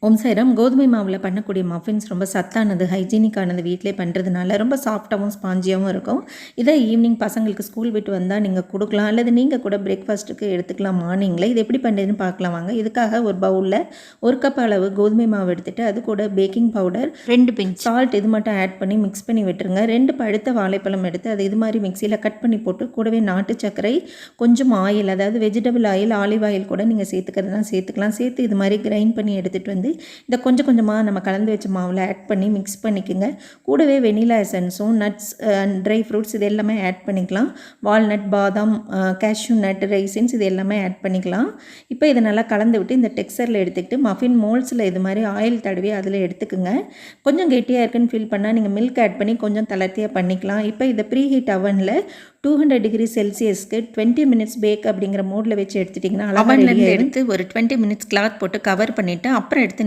ஓம் சாய்ராம். கோதுமை மாவில் பண்ணக்கூடிய மஃபின்ஸ் ரொம்ப சத்தானது, ஹைஜீனிக்கானது. வீட்டிலே பண்ணுறதுனால ரொம்ப சாஃப்டாகவும் ஸ்பாஞ்சியாகவும் இருக்கும். இதை ஈவினிங் பசங்களுக்கு ஸ்கூல் விட்டு வந்தால் நீங்கள் கொடுக்கலாம், அல்லது நீங்கள் கூட பிரேக்ஃபாஸ்ட்டுக்கு எடுத்துக்கலாம் மார்னிங்கில். இது எப்படி பண்ணுறதுன்னு பார்க்கலாம் வாங்க. இதுக்காக ஒரு பவுலில் 1 கப் அளவு கோதுமை மாவு எடுத்துகிட்டு அது கூட பேக்கிங் பவுடர், 2 பிஞ்ச் சால்ட் இது மட்டும் ஆட் பண்ணி மிக்ஸ் பண்ணி விட்டுருங்க. 2 பழுத்த வாழைப்பழம் எடுத்து அது இது மாதிரி மிக்சியில் கட் பண்ணி போட்டு கூடவே நாட்டு சர்க்கரை, கொஞ்சம் ஆயில், அதாவது வெஜிடபிள் ஆயில், ஆலிவ் ஆயில் கூட நீங்கள் சேர்த்துக்கிறதுனா சேர்த்துக்கலாம். சேர்த்து இது மாதிரி கிரைண்ட் பண்ணி எடுத்துகிட்டு வந்து இதை கொஞ்சம் கொஞ்சமாக நம்ம கலந்து வச்ச மாவில் ஆட் பண்ணி மிக்ஸ் பண்ணிக்கோங்க. கூடவே வெனிலா எசன்ஸும் நட்ஸ் அண்ட் ட்ரை ஃப்ரூட்ஸ் இது எல்லாமே ஆட் பண்ணிக்கலாம். வால்நட், பாதாம், கேஷ்யூ நட், ரைசின்ஸ் இது எல்லாமே ஆட் பண்ணிக்கலாம். இப்போ இதை நல்லா கலந்து விட்டு இந்த டெக்ஸ்சரில் எடுத்துக்கிட்டு மஃபின் மோல்ஸில் இது மாதிரி ஆயில் தடவி அதில் எடுத்துக்கோங்க. கொஞ்சம் கெட்டியாக இருக்குன்னு ஃபீல் பண்ணால் நீங்கள் மில்க் ஆட் பண்ணி கொஞ்சம் தளர்த்தியாக பண்ணிக்கலாம். இப்போ இதை ப்ரீ ஹீட் அவனில் 200 டிகிரி செல்சியஸ்க்கு 20 மினிட்ஸ் பேக் அப்படிங்கிற மோடில் வச்சு எடுத்துட்டிங்கன்னா அவன்லேருந்து எடுத்து ஒரு 20 மினிட்ஸ் கிளாத் போட்டு கவர் பண்ணிவிட்டு அப்புறம் எடுத்து